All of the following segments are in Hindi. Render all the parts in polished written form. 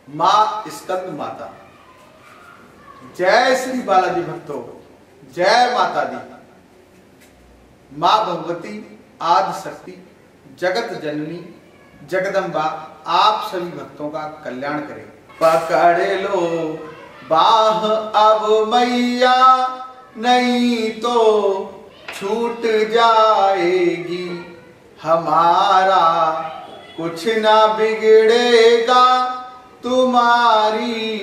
माँ स्कंद माता। जय श्री बालाजी भक्तों, जय माता दी। माँ भगवती आदि शक्ति जगत जननी जगदम्बा आप सभी भक्तों का कल्याण करे। पकड़ लो बाह अब मैया, नहीं तो छूट जाएगी। हमारा कुछ ना बिगड़ेगा, तुम्हारी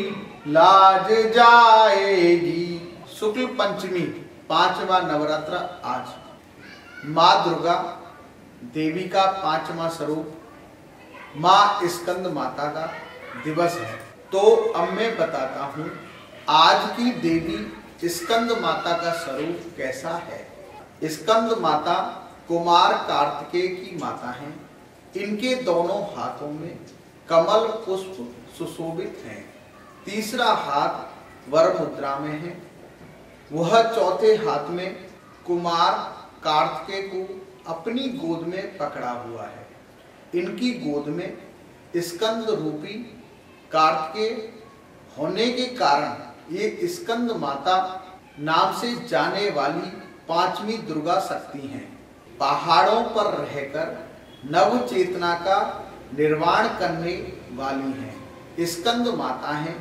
लाज जाएगी। शुक्ल पंचमी 5वां नवरात्र आज। माँ दुर्गा देवी का 5वां स्वरूप माँ स्कंद माता का दिवस है। तो अब मैं बताता हूँ आज की देवी स्कंद माता का स्वरूप कैसा है। स्कंद माता कुमार कार्तिकेय की माता हैं। इनके दोनों हाथों में कमल पुष्प सुशोभित हैं। तीसरा हाथ वर मुद्रा में है। वह चौथे हाथ में कुमार कार्तिकेय को अपनी गोद में पकड़ा हुआ है। इनकी गोद में स्कंद रूपी कार्तिकेय होने के कारण ये स्कंद माता नाम से जाने वाली 5वीं दुर्गा शक्ति हैं। पहाड़ों पर रहकर नव चेतना का निर्माण करने वाली हैं। स्कंद माता हैं।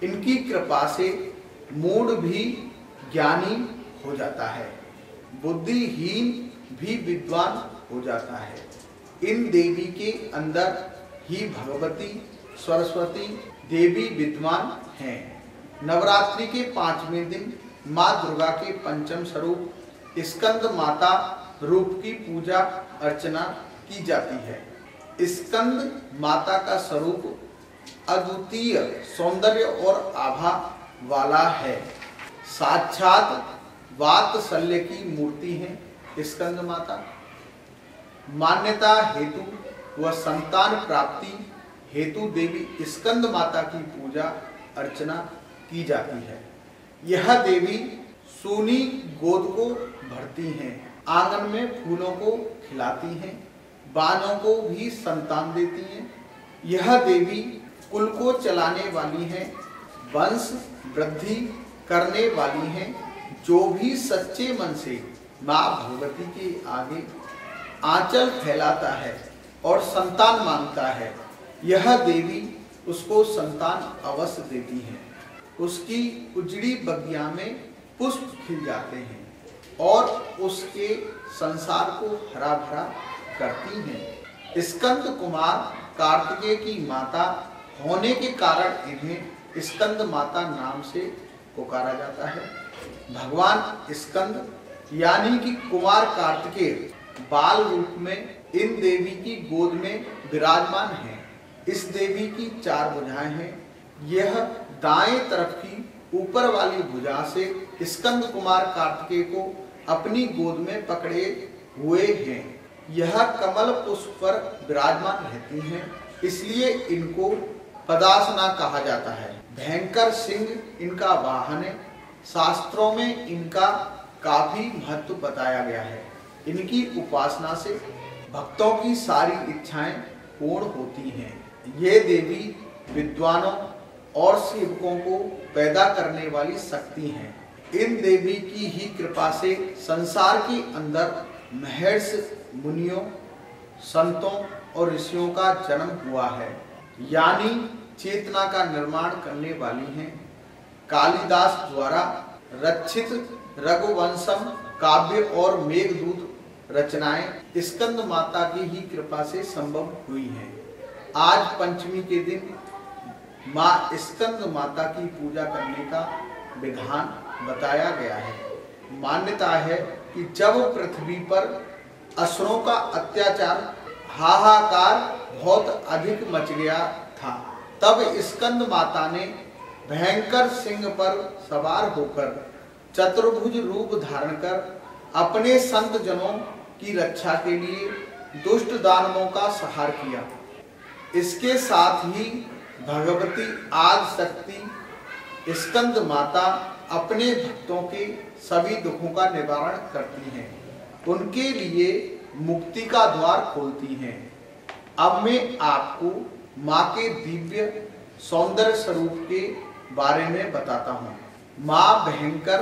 इनकी कृपा से मूढ़ भी ज्ञानी हो जाता है, बुद्धिहीन भी विद्वान हो जाता है। इन देवी के अंदर ही भगवती सरस्वती देवी विद्वान हैं। नवरात्रि के 5वें दिन माँ दुर्गा के पंचम स्वरूप स्कंद माता रूप की पूजा अर्चना की जाती है। स्कंद माता का स्वरूप अद्वितीय सौंदर्य और आभा वाला है। साक्षात वात्सल्य की मूर्ति है स्कंद माता। मान्यता हेतु व संतान प्राप्ति हेतु देवी स्कंद माता की पूजा अर्चना की जाती है। यह देवी सूनी गोद को भरती हैं, आंगन में फूलों को खिलाती हैं, बानों को भी संतान देती हैं। यह देवी कुल को चलाने वाली हैं, वंश वृद्धि करने वाली हैं। जो भी सच्चे मन से माँ भगवती के आगे आंचल फैलाता है और संतान मांगता है, यह देवी उसको संतान अवश्य देती है। उसकी उजड़ी बगिया में पुष्प खिल जाते हैं और उसके संसार को हरा भरा करती हैं। स्कंद कुमार कार्तिकेय की माता होने के कारण इन्हें स्कंद माता नाम से पुकारा जाता है। भगवान स्कंद यानी कि कुमार कार्तिकेय बाल रूप में इन देवी की गोद में विराजमान हैं। इस देवी की 4 भुजाएं हैं। यह दाएं तरफ की ऊपर वाली भुजा से स्कंद कुमार कार्तिकेय को अपनी गोद में पकड़े हुए हैं। यह कमल पुष्प पर विराजमान रहती हैं, इसलिए इनको पदासना कहा जाता है। भयंकर सिंह इनका वाहन है। शास्त्रों में इनका काफी महत्व बताया गया है। इनकी उपासना से भक्तों की सारी इच्छाएं पूर्ण होती हैं। ये देवी विद्वानों और सेवकों को पैदा करने वाली शक्ति हैं। इन देवी की ही कृपा से संसार के अंदर महर्षि मुनियों, संतों और ऋषियों का जन्म हुआ है, यानी चेतना का निर्माण करने वाली हैं। कालिदास द्वारा रचित रघुवंशम काव्य और मेघदूत रचनाएं स्कंद माता की ही कृपा से संभव हुई हैं। आज पंचमी के दिन माँ स्कंद माता की पूजा करने का विधान बताया गया है। मान्यता है कि जब पृथ्वी पर असुरों का अत्याचार हाहाकार बहुत अधिक मच गया था, तब स्कंद माता ने भयंकर सिंह पर सवार होकर चतुर्भुज रूप धारण कर अपने संत जनों की रक्षा के लिए दुष्ट दानवों का संहार किया। इसके साथ ही भगवती आदि शक्ति स्कंद माता अपने भक्तों के सभी दुखों का निवारण करती हैं, उनके लिए मुक्ति का द्वार खोलती हैं। अब मैं आपको माँ के दिव्य सौंदर्य स्वरूप के बारे में बताता हूँ। माँ भयंकर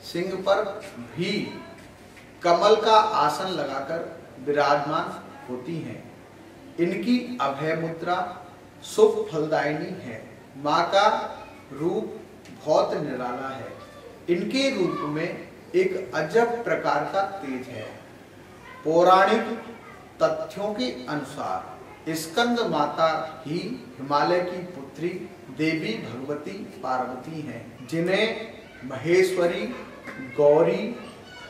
सिंह पर भी कमल का आसन लगाकर विराजमान होती हैं। इनकी अभय मुद्रा शुभ फलदायिनी है। माँ का रूप बहुत निराला है। इनके रूप में एक अजब प्रकार का तेज है। पौराणिक तथ्यों के अनुसार स्कंद माता ही हिमालय की पुत्री देवी भगवती पार्वती हैं, जिन्हें महेश्वरी, गौरी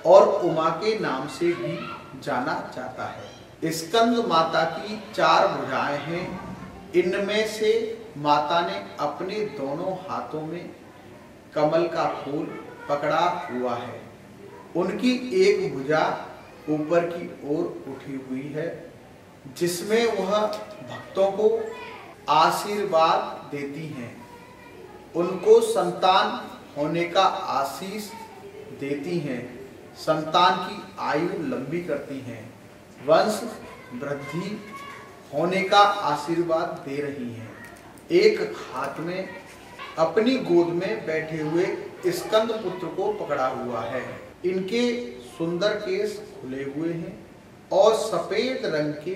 और उमा के नाम से भी जाना जाता है। स्कंद माता की 4 भुजाएं हैं। इनमें से माता ने अपने दोनों हाथों में कमल का फूल पकड़ा हुआ है। उनकी एक भुजा ऊपर की ओर उठी हुई है, जिसमें वह भक्तों को आशीर्वाद देती हैं, उनको संतान होने का आशीष देती हैं, संतान की आयु लंबी करती हैं, वंश वृद्धि होने का आशीर्वाद दे रही हैं। एक हाथ में अपनी गोद में बैठे हुए स्कंद पुत्र को पकड़ा हुआ है। इनके सुंदर केस खुले हुए हैं और सफेद रंग के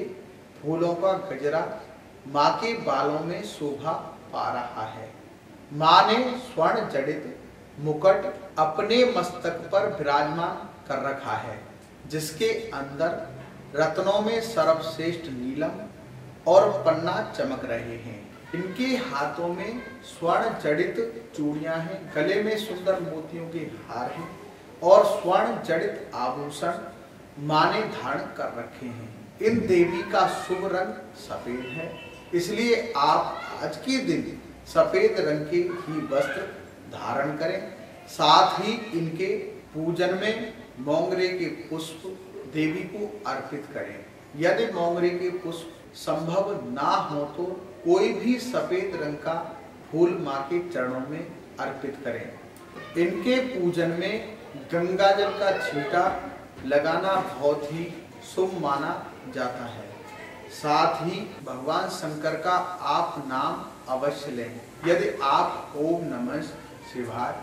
फूलों का गजरा माँ के बालों में शोभा पा रहा है। माँ ने स्वर्ण जड़ित मुकुट अपने मस्तक पर विराजमान कर रखा है, जिसके अंदर रत्नों में सर्वश्रेष्ठ नीलम और पन्ना चमक रहे हैं। इनके हाथों में स्वर्ण जड़ित चूड़ियां हैं, गले में सुंदर मोतियों के हार हैं और स्वर्ण जड़ित आभूषण माँ ने धारण कर रखे हैं। इन देवी का शुभ रंग सफेद है, इसलिए आप आज के दिन सफेद रंग के ही वस्त्र धारण करें। साथ ही इनके पूजन में मोंगरे के पुष्प देवी को अर्पित करें। यदि मोंगरे के पुष्प संभव ना हो तो कोई भी सफेद रंग का फूल माँ के चरणों में अर्पित करें। इनके पूजन में गंगा जल का छींटा लगाना बहुत ही शुभ माना जाता है। साथ ही भगवान शंकर का आप नाम अवश्य लें। यदि आप ओम नमः शिवाय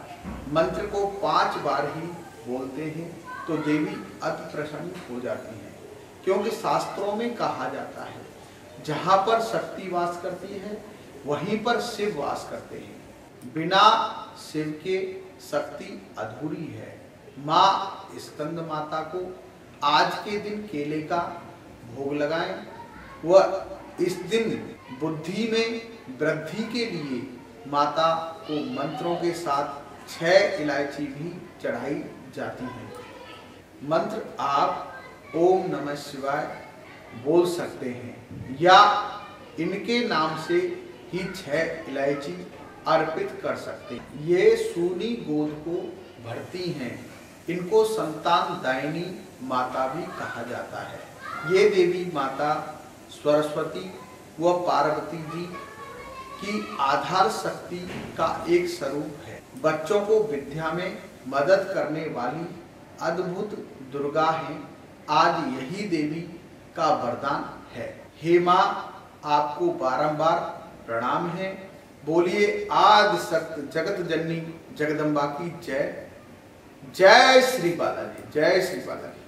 मंत्र को 5 बार ही बोलते हैं तो देवी अति प्रसन्न हो जाती है, क्योंकि शास्त्रों में कहा जाता है जहाँ पर शक्ति वास करती है वहीं पर शिव वास करते हैं। बिना शिव के शक्ति अधूरी है। माँ स्कंद माता को आज के दिन केले का भोग लगाएं। वह इस दिन बुद्धि में वृद्धि के लिए माता को मंत्रों के साथ 6 इलायची भी चढ़ाई जाती है। मंत्र आप ओम नमः शिवाय बोल सकते हैं या इनके नाम से ही 6 इलायची अर्पित कर सकते हैं। ये सूनी गोद को भरती हैं। इनको संतान दायिनी माता भी कहा जाता है। ये देवी माता सरस्वती व पार्वती जी की आधार शक्ति का एक स्वरूप है। बच्चों को विद्या में मदद करने वाली अद्भुत दुर्गा हैं। आज यही देवी का वरदान है। हे माँ, आपको बारंबार प्रणाम है। बोलिए आदि शक्ति जगत जननी जगदम्बा की जय। जय श्री बालाजी, जय श्री बालाजी।